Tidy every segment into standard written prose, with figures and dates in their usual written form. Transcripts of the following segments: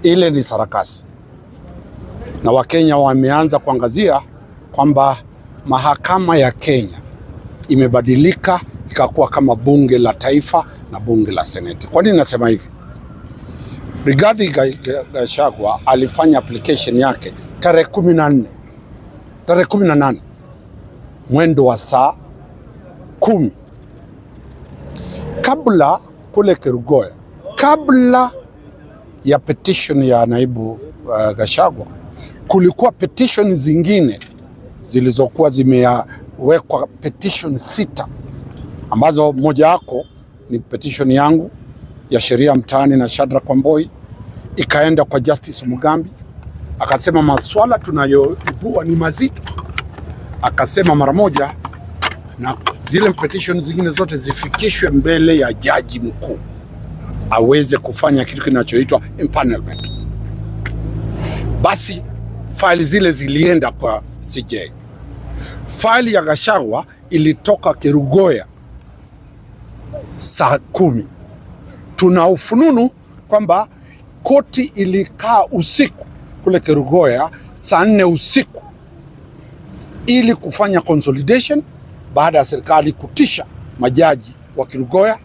ile ni sarakasi, na Wakenya wameanza kuangazia kwamba mahakama ya Kenya imebadilika ikakuwa kama bunge la taifa na bunge la seneti. Kwa nini nasema hivi? Rigathi Gachagua alifanya application yake tarehe 18 mwendo wa saa 10 kabla kule Kerugoya, kabla ya petition ya naibu Gachagua, kulikuwa petition zingine zilizokuwa zimewekwa, petition 6 ambazo moja wako ni petition yangu ya sheria mtaani na Shadrack Wamboi, ikaenda kwa Justice Mugambi, akasema maswala tunayoibua ni mazito, akasema mara moja na zile petition zingine zote zifikishwe mbele ya jaji mkuu aweze kufanya kitu kinachoitwa impanelment. Basi faili zile zilienda kwa CJ. Faili ya Gachagua ilitoka Kerugoya saa 10. Tuna ufununu kwamba koti ilikaa usiku kule Kerugoya saa 4 usiku ili kufanya consolidation baada ya serikali kutisha majaji wa Kerugoya,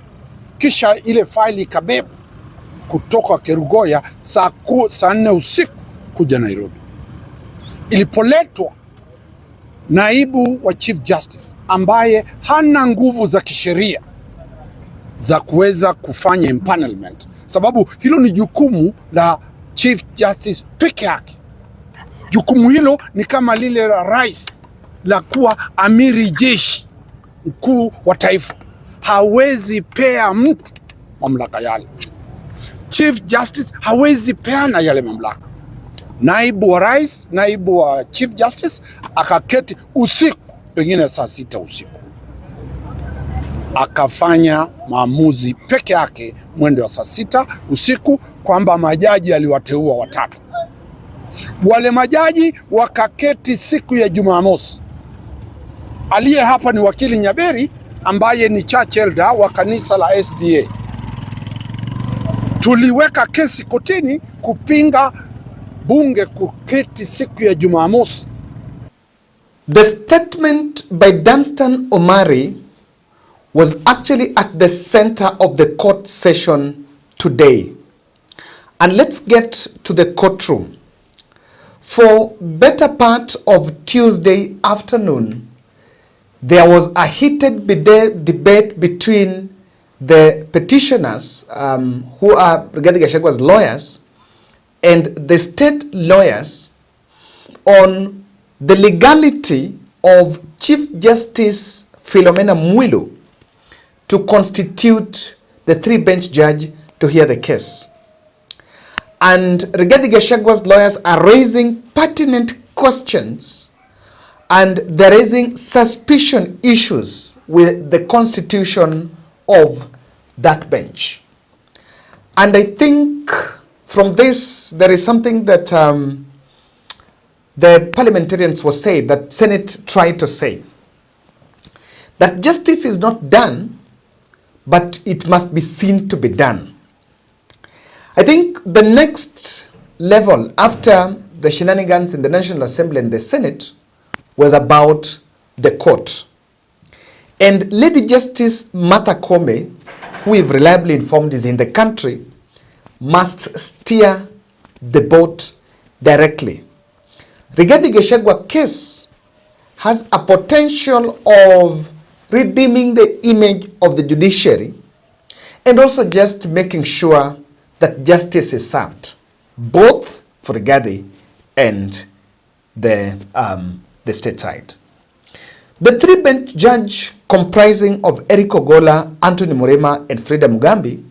kisha ile faili ikabeba kutoka Kerugoya saa 4 usiku kuja Nairobi. Ilipoletwa naibu wa Chief Justice ambaye hana nguvu za kisheria za kuweza kufanya impanelment, sababu hilo ni jukumu la Chief Justice peke yake. Jukumu hilo ni kama lile la rais la kuwa amiri jeshi mkuu wa taifa, hawezi pea mtu mamlaka yale. Chief Justice hawezi peana yale mamlaka. Naibu wa rais, naibu wa Chief Justice akaketi usiku, pengine saa 6 usiku, akafanya maamuzi peke yake mwendo wa saa 6 usiku kwamba majaji aliwateua 3. Wale majaji wakaketi siku ya Jumamosi. Aliye hapa ni wakili Nyaberi ambaye ni church elder wa kanisa la SDA. Tuliweka kesi kotini kupinga bunge kuketi siku ya Jumamosi. The statement by Danstan Omari was actually at the center of the court session today. And let's get to the courtroom. For better part of Tuesday afternoon, there was a heated debate between the petitioners, who are Rigathi Gachagua's lawyers, and the state lawyers on the legality of Chief Justice Philomena Mwilu to constitute the 3-bench judge to hear the case. And Rigathi Gachagua's lawyers are raising pertinent questions, and they're raising suspicion issues with the constitution of that bench. And I think from this, there is something that the parliamentarians were saying, that Senate tried to say, that justice is not done, but it must be seen to be done. I think the next level after the shenanigans in the National Assembly and the Senate was about the court. And Lady Justice Martha Koome, who we've reliably informed is in the country, must steer the boat directly. Rigathi Gachagua case has a potential of redeeming the image of the judiciary and also just making sure that justice is served, both for Rigathi and the state side. The 3-bench judge comprising of Eric Ogola, Anthony Murema, and Frida Mugambi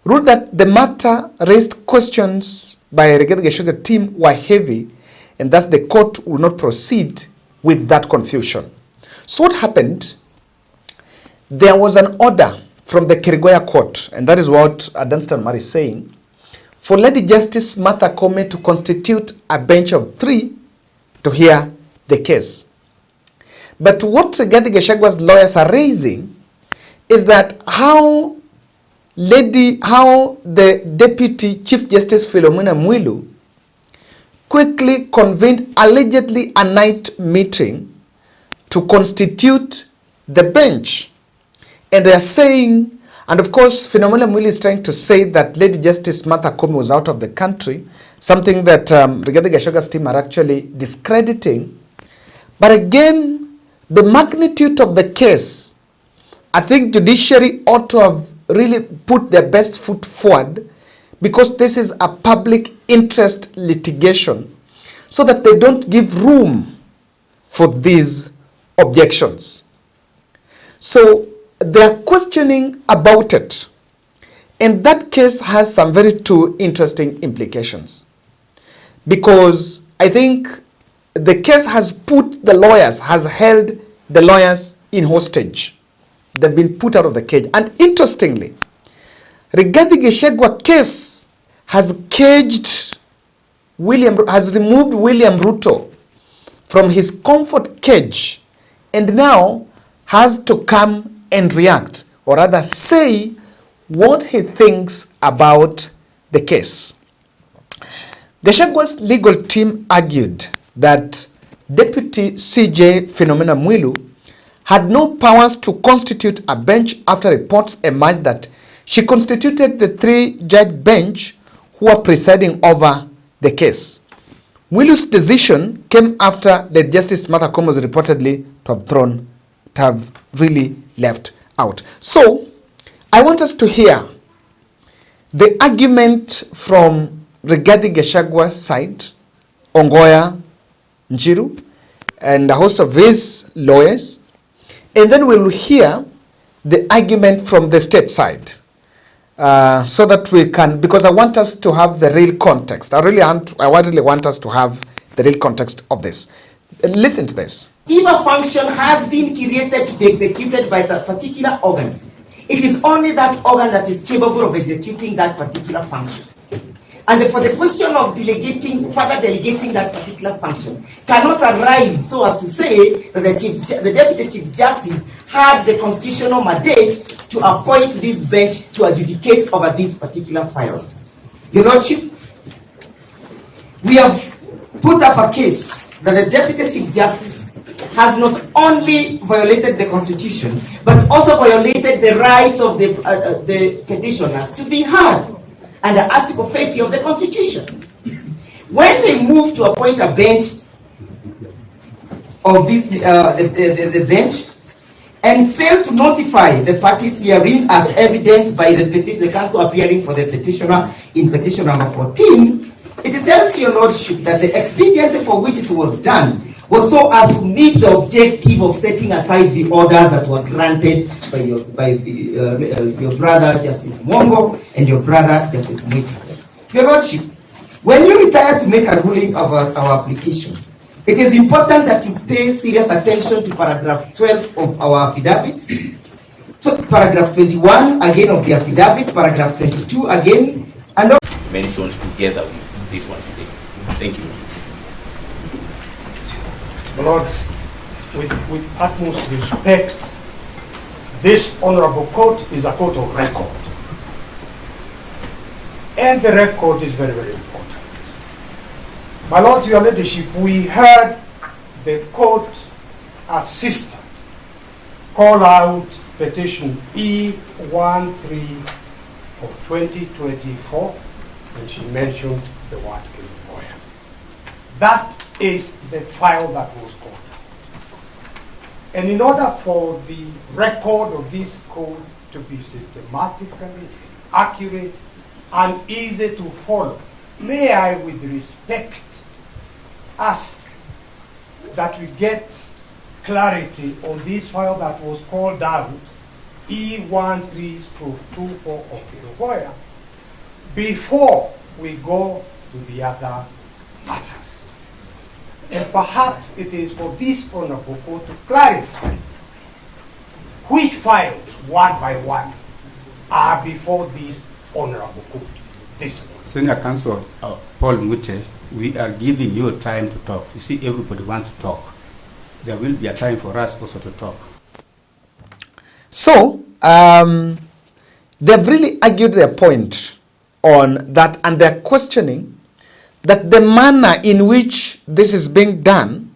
ruled that the matter raised questions by Rigathi Gachagua team were heavy, and thus the court will not proceed with that confusion. So what happened? There was an order from the Kerugoya court, and that is what Danstan Omari is saying, for Lady Justice Martha Koome to constitute a bench of 3 to hear the case. But what Rigathi Gachagua's lawyers are raising is that how how the Deputy Chief Justice Philomena Mwilu quickly convened allegedly a night meeting to constitute the bench. And they are saying, and of course Philomena Mwilu is trying to say that Lady Justice Martha Koome was out of the country, something that Rigathi Gachaga's team are actually discrediting. But again, the magnitude of the case, I think judiciary ought to have really put their best foot forward, because this is a public interest litigation, so that they don't give room for these objections. So they are questioning about it. And that case has some very two interesting implications. Because I think the case has put the lawyers, has held the lawyers in hostage. They've been put out of the cage. And interestingly, Rigathi Gachagua case has caged has removed William Ruto from his comfort cage, and now has to come and react, or rather say what he thinks about the case. Gachagua's legal team argued that Deputy CJ Philomena Mwilu had no powers to constitute a bench after reports emerged that she constituted the three-judge bench who were presiding over the case. Mwilu's decision came after the Justice Martha Koome was reportedly to have really left out. So, I want us to hear the argument from Rigathi Gachagua's side, Ongoya, Njiru, and a host of his lawyers, and then we'll hear the argument from the state side, so that we can, because I want us to have the real context. I really want us to have the real context of this. Listen to this. If a function has been created to be executed by that particular organ, it is only that organ that is capable of executing that particular function. And for the question of further delegating that particular function cannot arise so as to say that the Deputy Chief Justice had the constitutional mandate to appoint this bench to adjudicate over these particular files. Your Lordship, we have put up a case that the Deputy Chief Justice has not only violated the Constitution, but also violated the rights of the petitioners to be heard under Article 50 of the Constitution. When they moved to appoint a bench of this, the bench, and failed to notify the parties herein as evidenced by the counsel appearing for the petitioner in petition number 14, it tells your Lordship that the expediency for which it was done was so as to meet the objective of setting aside the orders that were granted by your brother Justice Mongo and your brother Justice Mwilu. Your Lordship, when you retire to make a ruling of our application, it is important that you pay serious attention to paragraph 12 of our affidavit, paragraph 21 again of the affidavit, paragraph 22 again, and mentioned together with this one today. Thank you. Lord, with utmost respect, this honorable court is a court of record. And the record is very, very important. My Lord, Your Ladyship, we heard the court assistant call out petition E13 of 2024, and she mentioned the word Ongoya. That is the file that was called out. And in order for the record of this code to be systematically accurate and easy to follow, may I, with respect, ask that we get clarity on this file that was called out, E13/24 of Ongoya, before we go to the other matters. And perhaps it is for this honorable court to clarify which files, one by one, are before this honorable court this morning. Senior Counsel Paul Mute, we are giving you time to talk. You see, everybody wants to talk. There will be a time for us also to talk. So, they've really argued their point on that, and they're questioning that the manner in which this is being done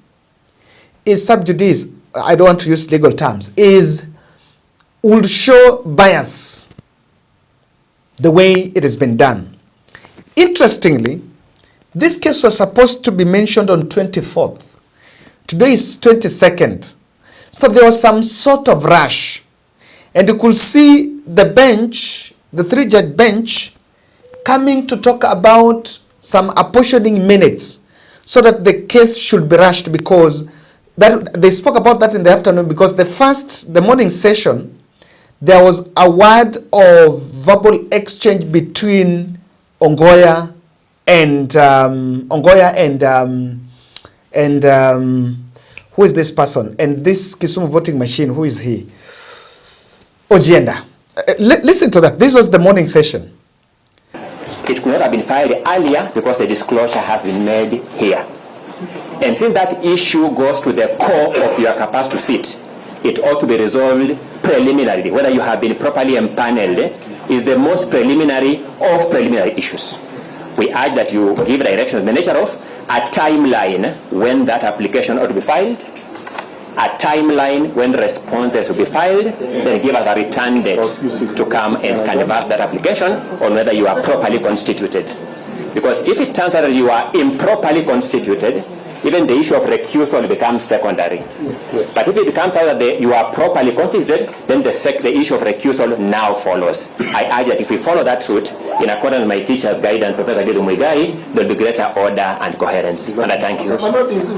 is sub judice. I don't want to use legal terms, would show bias the way it has been done. Interestingly, this case was supposed to be mentioned on 24th. Today is 22nd. So there was some sort of rush. And you could see the bench, the three-judge bench, coming to talk about some apportioning minutes so that the case should be rushed, because they spoke about that in the afternoon, because the morning session, there was a word of verbal exchange between Ongoya and who is this person? And this Kisumu voting machine, who is he? Oduor. Listen to that. This was the morning session. It could not have been filed earlier because the disclosure has been made here. And since that issue goes to the core of your capacity to sit, it ought to be resolved preliminarily. Whether you have been properly empaneled is the most preliminary of preliminary issues. We urge that you give directions in the nature of a timeline when that application ought to be filed, a timeline when responses will be filed, then give us a return date to come and canvass that application on whether you are properly constituted. Because if it turns out that you are improperly constituted, even the issue of recusal becomes secondary. Yes. But if it comes out that you are properly constituted, then the issue of recusal now follows. I urge that if we follow that route, in accordance with my teacher's guidance, Professor Mwilu, there will be greater order and coherence. And I thank you. Is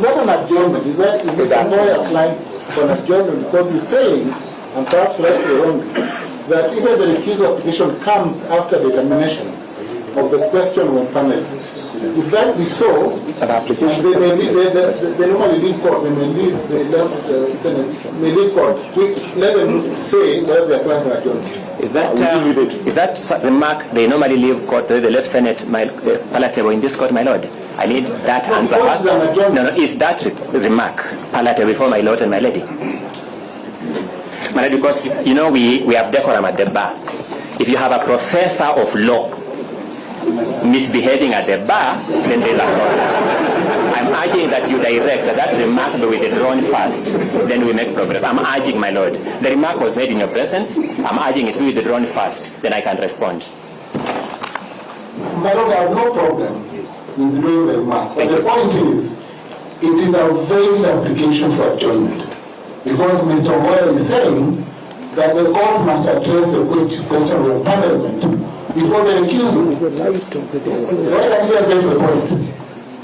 that an adjournment? Is Ongoya applying for an adjournment? Because he's saying, and perhaps rightly or wrongly, that even the recusal application comes after the termination of the question when panel. If that be so, they normally leave court, they may leave the Senate, may leave court. We let them say whether they are applying for adjournment. Is that remark, they normally leave court, the left Senate, palatable in this court, my lord? I need that answer first. No, is that remark palatable before my lord and my lady? My lady, because, you know, we have decorum at the bar. If you have a professor of law misbehaving at the bar, then there's a problem. I'm urging that you direct that remark be withdrawn first, then we make progress. I'm urging, my lord. The remark was made in your presence. I'm urging it to be withdrawn first, then I can respond. My lord, I have no problem in doing the remark. But the point is, it is a veiled application for adjournment. Because Mr. Ongoya is saying that the court must address the question of empanelment before the recusal.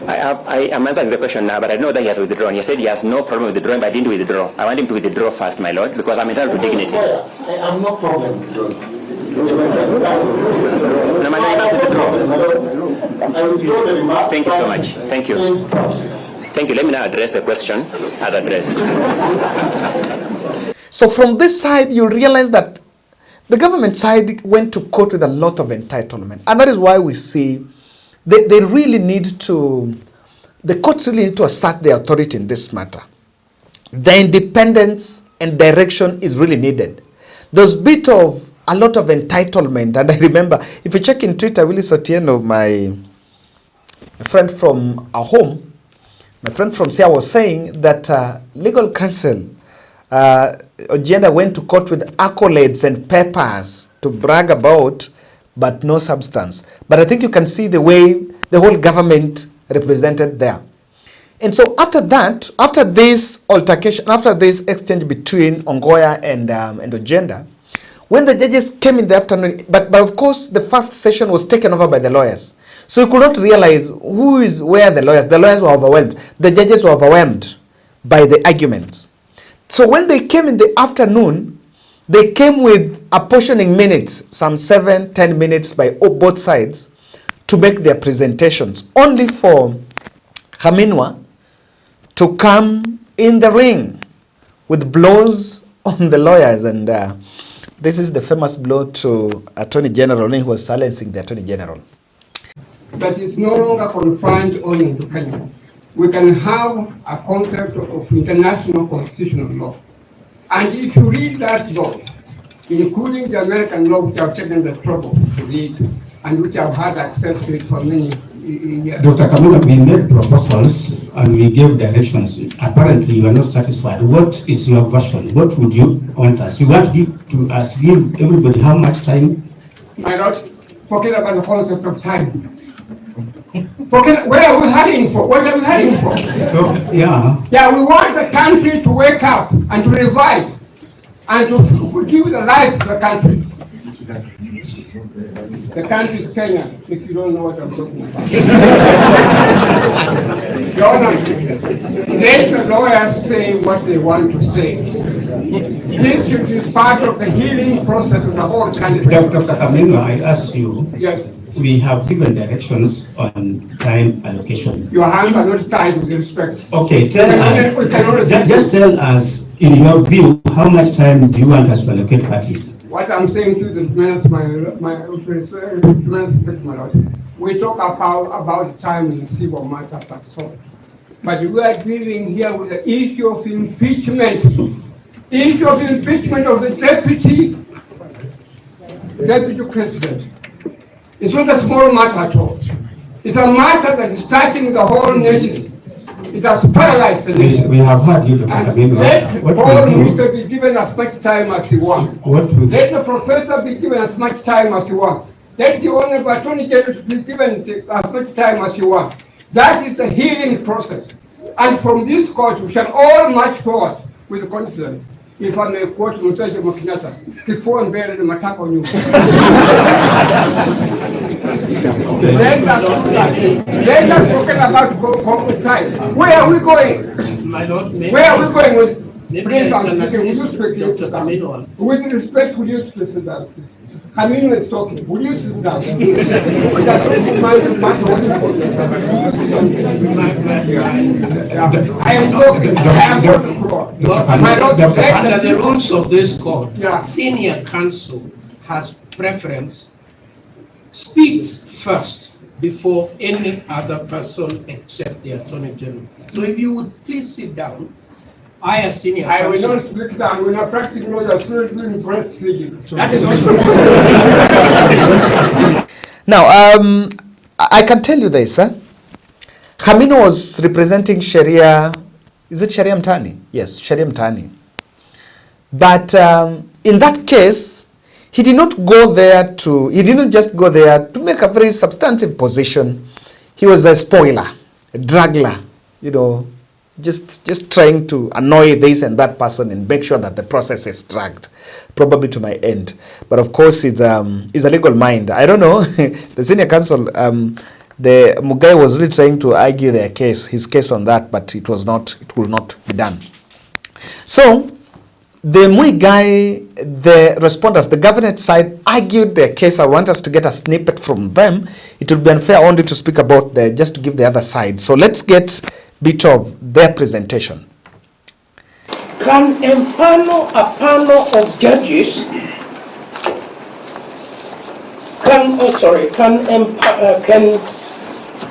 I am answering the question now, but I know that he has withdrawn. He said he has no problem with withdrawing, but I didn't withdraw. I want him to withdraw first, my lord, because I'm entitled to dignity. I have no problem withdrawing. No, my lord, you must withdraw. I withdraw the remark. Thank you so much. Thank you. Thank you. Let me now address the question as addressed. So from this side, you realize that the government side went to court with a lot of entitlement. And that is why we see they really need to, the courts really need to assert their authority in this matter. The independence and direction is really needed. There's a lot of entitlement. And I remember, if you check in Twitter, Willie Sotieno, my friend from our home, my friend from Sia was saying that legal counsel Oduor went to court with accolades and papers to brag about, but no substance. But I think you can see the way the whole government represented there. And so after that, after this altercation, after this exchange between Ongoya and Oduor, when the judges came in the afternoon, but of course the first session was taken over by the lawyers. So you could not realize where the lawyers were overwhelmed. The judges were overwhelmed by the arguments. So when they came in the afternoon, they came with apportioning minutes, some 7-10 minutes by both sides, to make their presentations, only for Haminwa to come in the ring with blows on the lawyers. And this is the famous blow to Attorney General when he was silencing the Attorney General. That is no longer confined only to Kenya. We can have a concept of international constitutional law. And if you read that law, including the American law, which I've taken the trouble to read, and which I've had access to it for many years. Dr. Kamuna, we made proposals and we gave directions. Apparently, you are not satisfied. What is your version? What would you want us? You want to give everybody how much time? My Lord, forget about the concept of time. Forget, where are we heading for? What are we heading for? So, yeah. Yeah, we want the country to wake up and to revive and to give the life to the country. The country is Kenya, if you don't know what I'm talking about. Your Honor, let the lawyers say what they want to say. This is part of the healing process of the whole country. Dr. Kamuna, I ask you. Yes. We have given directions on time allocation. Your hands are not tied with respect. Okay, tell us, just tell us, in your view, how much time do you want us to allocate parties? What I'm saying to the tremendous respect, my Lord, we talk about the time in civil matters and so. But we are dealing here with the issue of impeachment. Issue of impeachment of the deputy president. It's not a small matter at all. It's a matter that is starting the whole nation. It has paralyzed the nation. We have heard you, Dr. Kamuna. Let Paul Ruto be given as much time as he wants. Let the professor be given as much time as he wants. Let the Honorable Attorney General be given as much time as he wants. That is the healing process. And from this court, we shall all march forward with confidence. If I may quote Mutaja Makinata, before and buried the Matako New. Let us talk about corporate time. Where are we going? My Lord, where are we going with please, I'm speaking Dr. Kamino. With respect, will you sit down? Kamino is talking. Will you sit down? I am talking. Under the rules of this court, senior counsel has preference, speaks first before any other person except the Attorney General. So if you would please sit down. I, as senior counsel. I will not sit down. We're not practicing lawyers. We're doing breastfeeding. That is also. Now, I can tell you this. Kamino was representing Sharia. Is it Sharia Mtani? Yes, Sharia Mtani. But in that case, he did not go there to. He didn't just go there to make a very substantive position. He was a spoiler, a draggler, you know. Just trying to annoy this and that person and make sure that the process is dragged, probably to my end. But of course, it's a legal mind. I don't know. The senior counsel, the Mugai was really trying to argue his case on that, but it will not be done. So the Mugai, the respondents, the government side argued their case. I want us to get a snippet from them. It would be unfair only to speak about just to give the other side. So let's get bit of their presentation. Can empanel a panel of judges can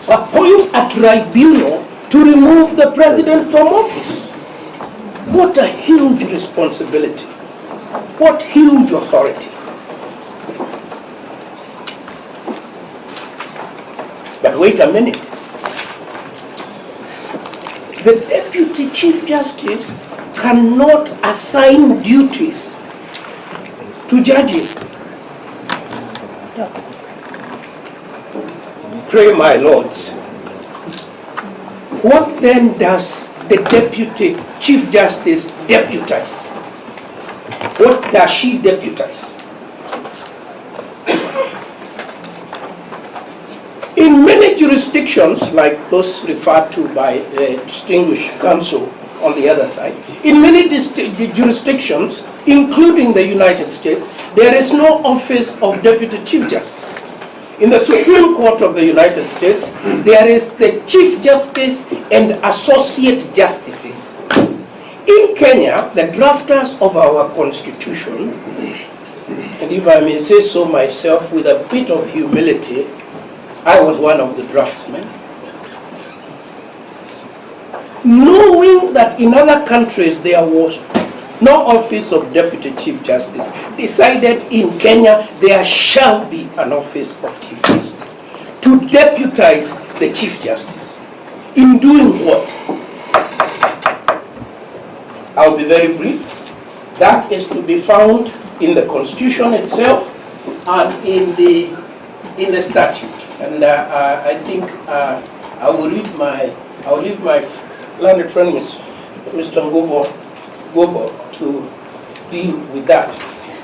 appoint a tribunal to remove the president from office. What a huge responsibility. What huge authority. But wait a minute. The Deputy Chief Justice cannot assign duties to judges. Pray, my lords. What then does the Deputy Chief Justice deputize? What does she deputize? In many jurisdictions, like those referred to by the distinguished counsel on the other side, in many jurisdictions, including the United States, there is no office of Deputy Chief Justice. In the Supreme Court of the United States, there is the Chief Justice and Associate Justices. In Kenya, the drafters of our Constitution, and if I may say so myself with a bit of humility, I was one of the draftsmen. Knowing that in other countries there was no office of Deputy Chief Justice, decided in Kenya there shall be an office of Chief Justice to deputize the Chief Justice. In doing what? I'll be very brief. That is to be found in the Constitution itself and in the statute. And I think I will leave my learned friend, Mr. Ngobo, to deal with that.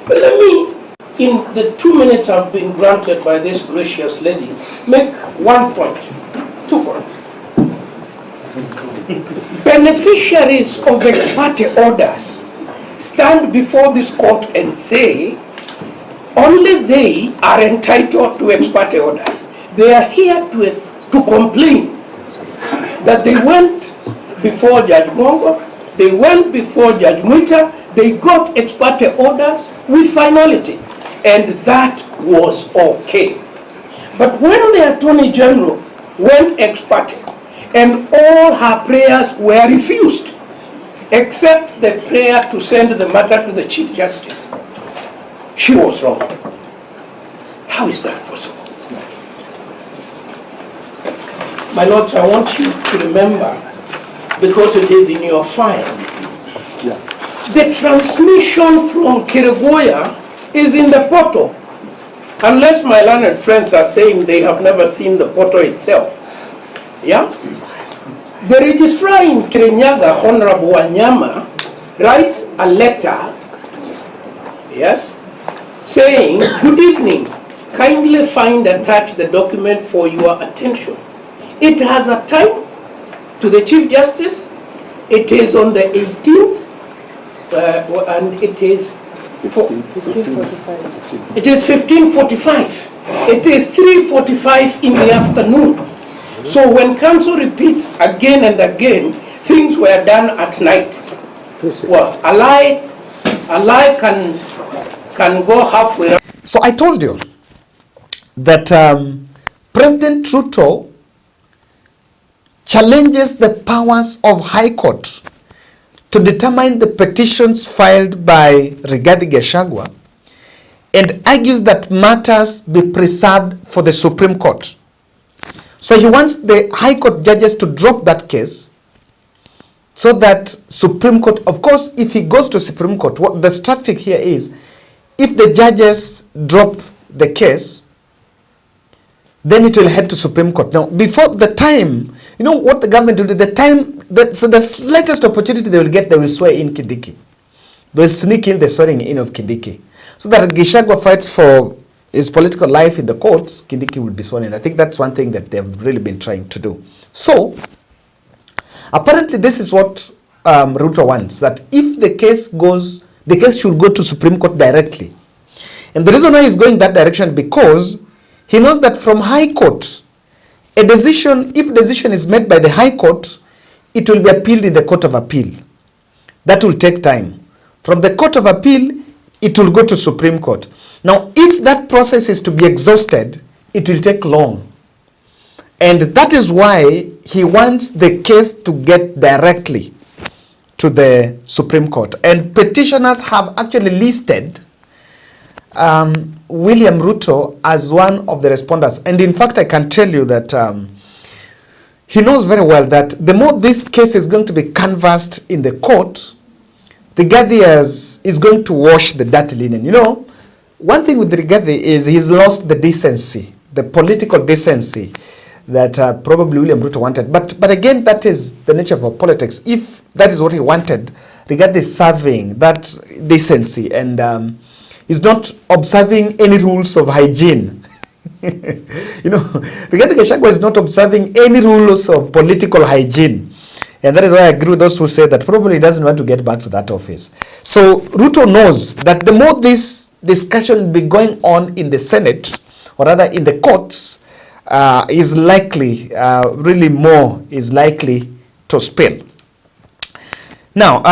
But let me, in the 2 minutes I've been granted by this gracious lady, make 1 point, 2 points. Beneficiaries of ex parte orders stand before this court and say only they are entitled to ex parte orders. They are here to complain that they went before Judge Mongo, they went before Judge Mwita, they got ex parte orders with finality, and that was okay. But when the Attorney General went ex parte, and all her prayers were refused, except the prayer to send the matter to the Chief Justice, she was wrong. How is that possible? My Lord, I want you to remember, because it is in your file, the transmission from Ongoya is in the portal. Unless my learned friends are saying they have never seen the portal itself. Yeah? The registrar in Kirinyaga, Honorable Wanyama, writes a letter, yes, saying, good evening, kindly find and attach the document for your attention. It has a time to the Chief Justice. It is on the 18th, and it is 15:45. It is 15:45. It is 3:45 in the afternoon. So when counsel repeats again and again, things were done at night. Well, a lie can go halfway. So I told you that President Ruto challenges the powers of High Court to determine the petitions filed by Rigathi Gachagua and argues that matters be preserved for the Supreme Court. So he wants the High Court judges to drop that case so that Supreme Court, of course, if he goes to Supreme Court, what the strategy here is, if the judges drop the case, then it will head to Supreme Court. Now, before the time, you know what the government will do, so the slightest opportunity they will get, they will swear in Kindiki. They will sneak in the swearing in of Kindiki. So that Gachagua fights for his political life in the courts, Kindiki will be sworn in. I think that's one thing that they've really been trying to do. So, apparently this is what Ruto wants, that if the case goes, the case should go to Supreme Court directly. And the reason why he's going that direction, because he knows that from High Court, a decision, if decision is made by the High Court, it will be appealed in the Court of Appeal. That will take time. From the Court of Appeal, it will go to Supreme Court. Now, if that process is to be exhausted, it will take long. And that is why he wants the case to get directly to the Supreme Court. And petitioners have actually listed William Ruto as one of the responders. And in fact, I can tell you that he knows very well that the more this case is going to be canvassed in the court, Rigathi is going to wash the dirty linen. You know, one thing with Rigathi is he's lost the decency, the political decency that probably William Ruto wanted. But again, that is the nature of our politics. If that is what he wanted, Rigathi is serving that decency and is not observing any rules of hygiene. You know, Rigathi Gachagua is not observing any rules of political hygiene. And that is why I agree with those who say that probably he doesn't want to get back to that office. So Ruto knows that the more this discussion be going on in the Senate, or rather in the courts, is likely, really more is likely to spill. Now,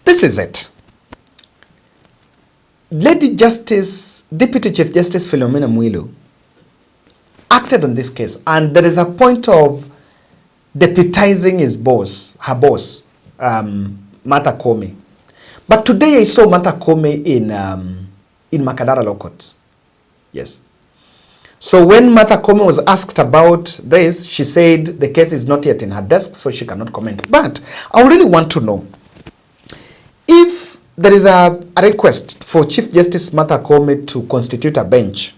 this is it. Deputy Chief Justice Philomena Mwilu acted on this case, and there is a point of deputizing her boss. Martha Koome. But today I saw Martha Koome in Makadara Law Court. Yes. So when Martha Koome was asked about this, she said the case is not yet in her desk, so she cannot comment. But I really want to know, if there is a request for Chief Justice Martha Koome to constitute a bench,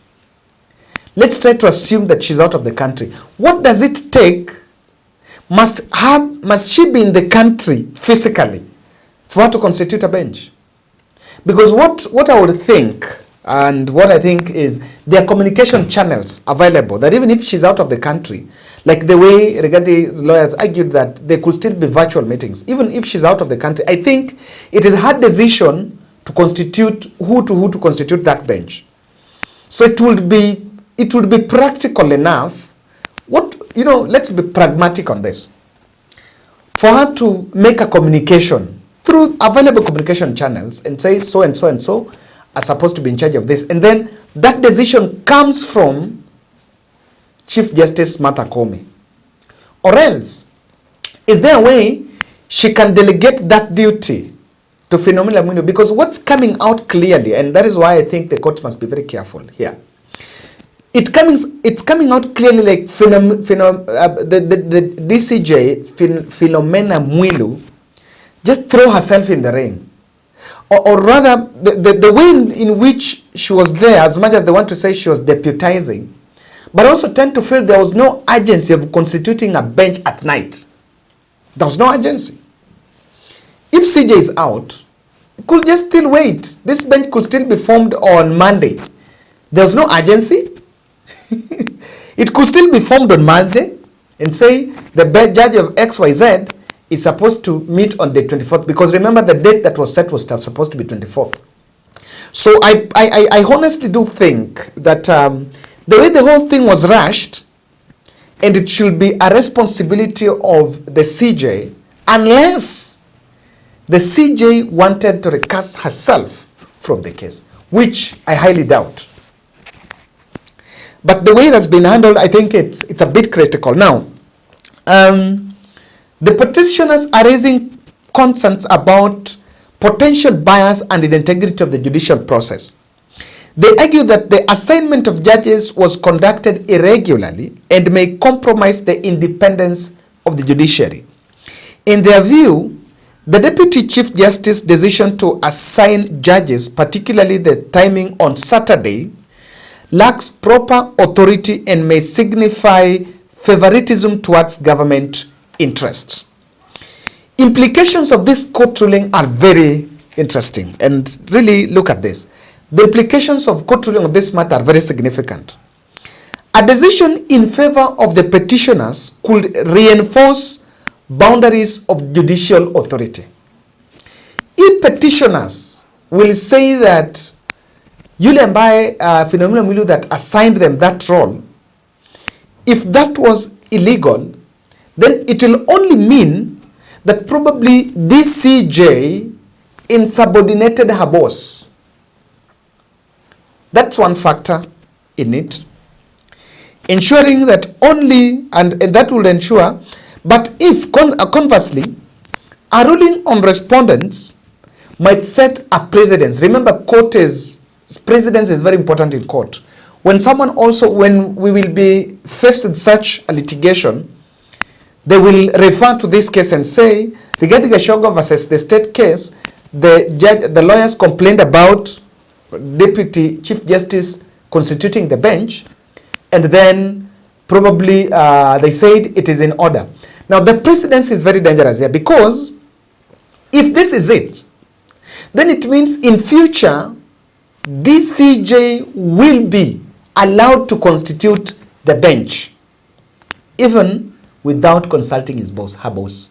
let's try to assume that she's out of the country. What does it take? Must she be in the country physically for her to constitute a bench? Because what I would think, and what I think is, there are communication channels available that even if she's out of the country, like the way Rigathi's lawyers argued that there could still be virtual meetings, even if she's out of the country. I think it is her decision to constitute who to constitute that bench. So it would be practical enough. Let's be pragmatic on this. For her to make a communication through available communication channels and say so and so and so are supposed to be in charge of this, and then that decision comes from Chief Justice Martha Koome. Or else, is there a way she can delegate that duty to Philomena Mwilu? Because what's coming out clearly, and that is why I think the court must be very careful here. It's coming out clearly like the DCJ, Philomena Mwilu, just throw herself in the ring. Or rather, the way in which she was there, as much as they want to say she was deputizing, but also tend to feel there was no urgency of constituting a bench at night. There was no urgency. If CJ is out, it could just still wait. This bench could still be formed on Monday. There's no urgency. It could still be formed on Monday and say the judge of XYZ is supposed to meet on the 24th, because remember the date that was set was supposed to be 24th. So I honestly do think that the way the whole thing was rushed, and it should be a responsibility of the CJ, unless the CJ wanted to recuse herself from the case, which I highly doubt. But the way it has been handled, I think it's a bit critical. Now, the petitioners are raising concerns about potential bias and the integrity of the judicial process. They argue that the assignment of judges was conducted irregularly and may compromise the independence of the judiciary. In their view, the Deputy Chief Justice's decision to assign judges, particularly the timing on Saturday, lacks proper authority and may signify favoritism towards government interests. Implications of this court ruling are very interesting, and really look at this. The implications of court ruling of this matter are very significant. A decision in favor of the petitioners could reinforce boundaries of judicial authority. If petitioners will say that yule ambaye Philomena Mwilu that assigned them that role, if that was illegal, then it will only mean that probably DCJ insubordinated her boss. That's one factor in it. Ensuring that only, and that will ensure, but if conversely, a ruling on respondents might set a precedence. Remember, precedence is very important in court. When we will be faced with such a litigation, they will refer to this case and say, Rigathi Gachagua versus the state case, the lawyers complained about Deputy Chief Justice constituting the bench, and then probably they said it is in order. Now, the precedence is very dangerous here, because if this is it, then it means in future, DCJ will be allowed to constitute the bench, even without consulting her boss.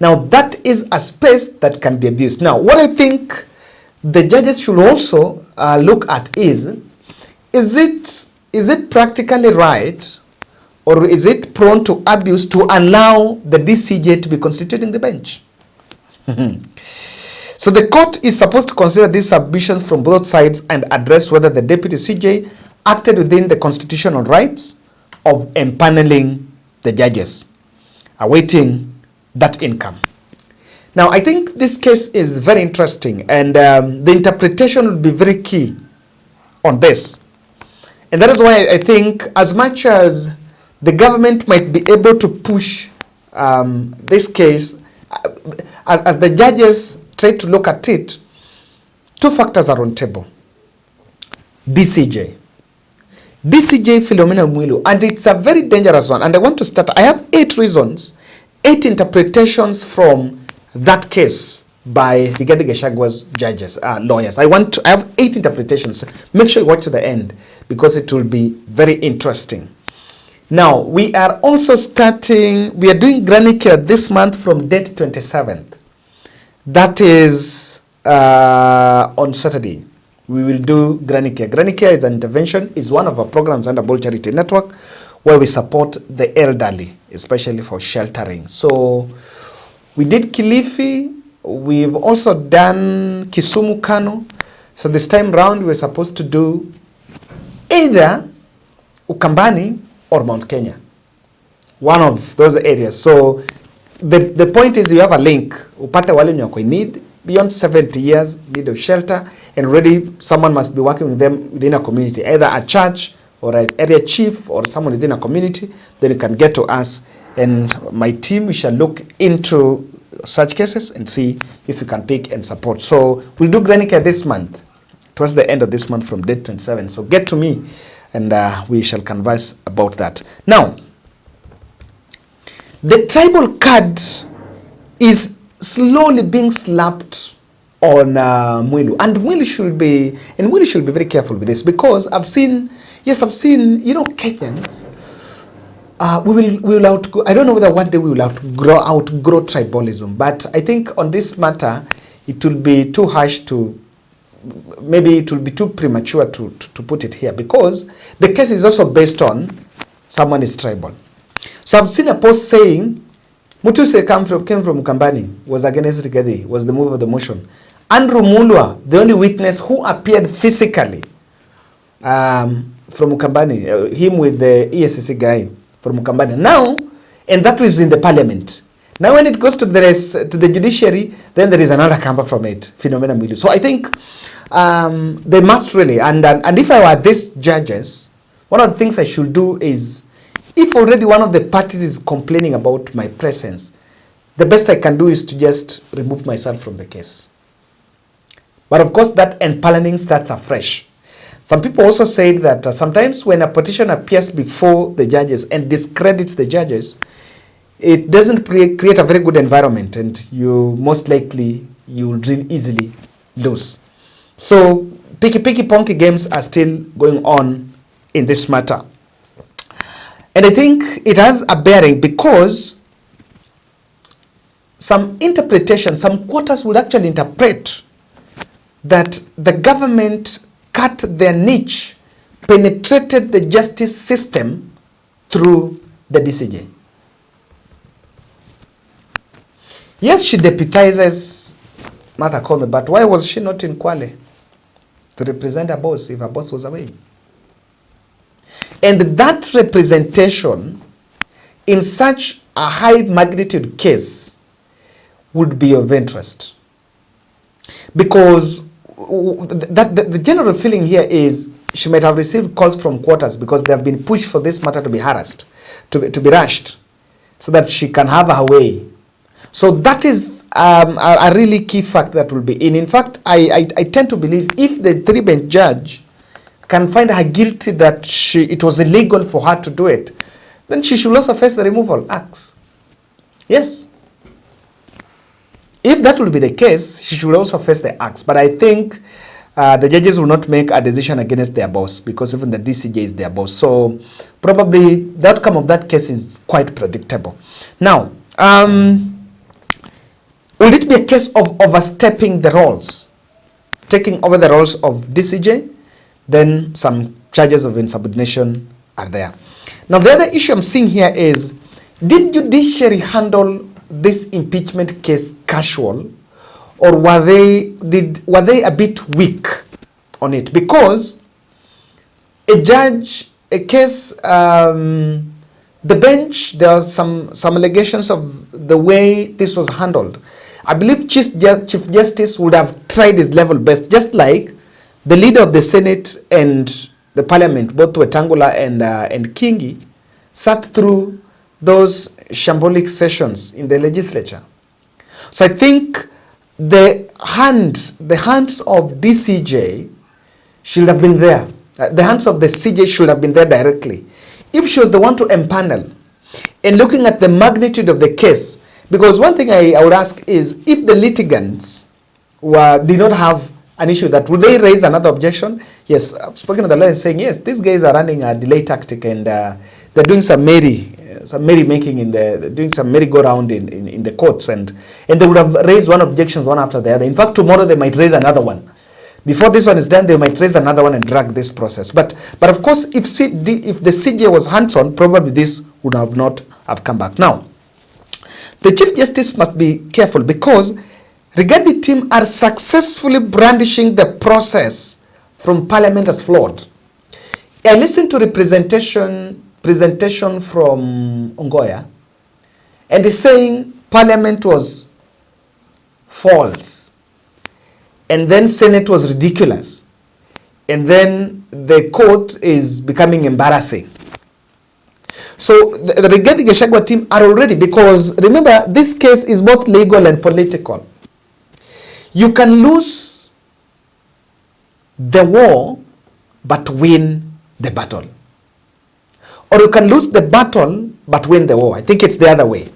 Now, that is a space that can be abused. Now, what I think the judges should also look at is it practically right, or is it prone to abuse to allow the DCJ to be constituting the bench? So the court is supposed to consider these submissions from both sides and address whether the Deputy CJ acted within the constitutional rights of empaneling the judges, awaiting that income. Now, I think this case is very interesting, and the interpretation will be very key on this. And that is why I think as much as the government might be able to push this case, as the judges try to look at it, two factors are on table. DCJ, Philomena Mwilu, and it's a very dangerous one. And I want to start, I have 8 reasons, 8 interpretations from that case by Rigathi Gachagwa's judges, lawyers. I have 8 interpretations. Make sure you watch to the end because it will be very interesting. Now, we are also we are doing granny care this month from date 27th. That is on Saturday. We will do granny care. Granny care is an intervention, is one of our programs under Bull Charity Network where we support the elderly, especially for sheltering. So we did Kilifi. We've also done Kisumu, Kano. So this time round, we're supposed to do either Ukambani or Mount Kenya. One of those areas. So the point is you have a link. Upate wale nyako in need, beyond 70 years, need of shelter, and already someone must be working with them within a community, either a church or an area chief or someone within a community. Then you can get to us, and my team, we shall look into such cases and see if we can pick and support. So we'll do granny care this month, towards the end of this month from date 27. So get to me and we shall converse about that. Now, the tribal card is slowly being slapped on Mwilu, and Mwilu should be very careful with this, because I've seen, you know, Kenyans, we will outgrow, I don't know whether one day we will outgrow tribalism, but I think on this matter, it will be too harsh to, maybe it will be too premature to put it here, because the case is also based on someone is tribal. So I've seen a post saying, Mutuse came from Ukambani, was against Rigathi, was the move of the motion. Andrew Mulwa, the only witness who appeared physically from Ukambani, him with the ESCC guy from Ukambani. Now, and that was in the parliament. Now when it goes to the judiciary, then there is another camper from it, Philomena Mwilu. So I think they must really, and if I were these judges, one of the things I should do is, if already one of the parties is complaining about my presence, the best I can do is to just remove myself from the case. But of course, that empalling starts afresh. Some people also say that sometimes when a petition appears before the judges and discredits the judges, it doesn't create a very good environment, and you most likely, you will really easily lose. So picky ponky games are still going on in this matter. And I think it has a bearing because some interpretation, some quarters would actually interpret that the government cut their niche, penetrated the justice system through the DCJ. Yes, she deputizes Martha Koome, but why was she not in Kwale to represent her boss if her boss was away? And that representation in such a high magnitude case would be of interest. Because the general feeling here is she might have received calls from quarters because they have been pushed for this matter to be harassed, to be rushed, so that she can have her way. So that is a really key fact that will be in. In fact, I tend to believe if the 3-bench judge can find her guilty that it was illegal for her to do it, then she should also face the removal acts. Yes. If that will be the case, she should also face the acts. But I think the judges will not make a decision against their boss, because even the DCJ is their boss. So probably the outcome of that case is quite predictable. Now, will it be a case of overstepping the roles, taking over the roles of DCJ? Then some charges of insubordination are there. Now, the other issue I'm seeing here is, did judiciary handle this impeachment case casual, or were they a bit weak on it? Because a judge, a case, the bench, there are some allegations of the way this was handled. I believe Chief Justice would have tried his level best, just like the leader of the Senate and the Parliament, both Wetangula and Kingi, sat through those shambolic sessions in the legislature. So I think the hands of DCJ should have been there. The hands of the CJ should have been there directly. If she was the one to empanel, and looking at the magnitude of the case, because one thing I would ask is, if the litigants did not have an issue, that would they raise another objection? Yes, I've spoken to the lawyer saying, yes, these guys are running a delay tactic, and they're doing some merrymaking doing some merry-go-round in the courts, and they would have raised one objection one after the other. In fact, tomorrow they might raise another one. Before this one is done, they might raise another one and drag this process. But of course, if the CJ was hands-on, probably this would not have come back. Now, the Chief Justice must be careful, because Rigathi team are successfully brandishing the process from Parliament as flawed. I listened to the presentation from Ongoya, and he's saying Parliament was false, and then Senate was ridiculous, and then the court is becoming embarrassing. So the Rigathi Gachagua team are already, because remember, this case is both legal and political. You can lose the war but win the battle, or you can lose the battle but win the war. I think it's the other way.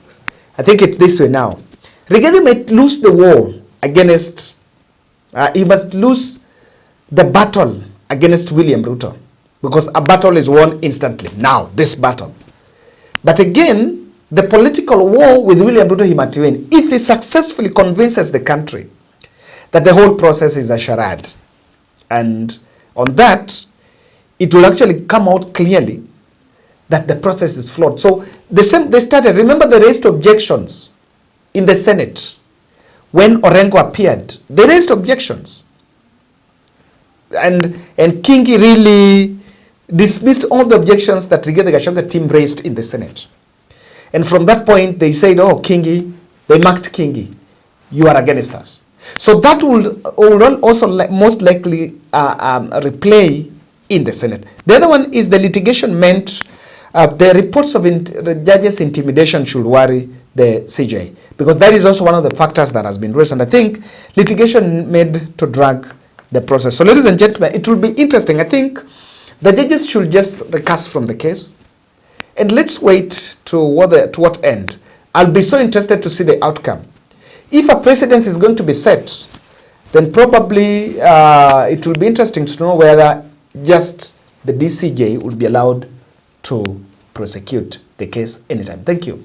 I think it's this way now. Rigathi might lose the war against, he must lose the battle against William Ruto, because a battle is won instantly. Now, this battle. But again, the political war with William Ruto, he might win if he successfully convinces the country that the whole process is a charade. And on that, it will actually come out clearly that the process is flawed. So they started, remember, they raised objections in the Senate when Orengo appeared. They raised objections. And Kingi really dismissed all the objections that Rigathi Gachagua team raised in the Senate. And from that point, they said, oh, Kingi, they marked Kingi, you are against us. So that will also most likely replay in the Senate. The other one is the litigation meant, the reports of the judges' intimidation should worry the CJ, because that is also one of the factors that has been raised. And I think litigation made to drag the process. So ladies and gentlemen, it will be interesting. I think the judges should just recast from the case, and let's wait to what end. I'll be so interested to see the outcome. If a precedent is going to be set, then probably it will be interesting to know whether just the DCJ will be allowed to prosecute the case anytime. Thank you.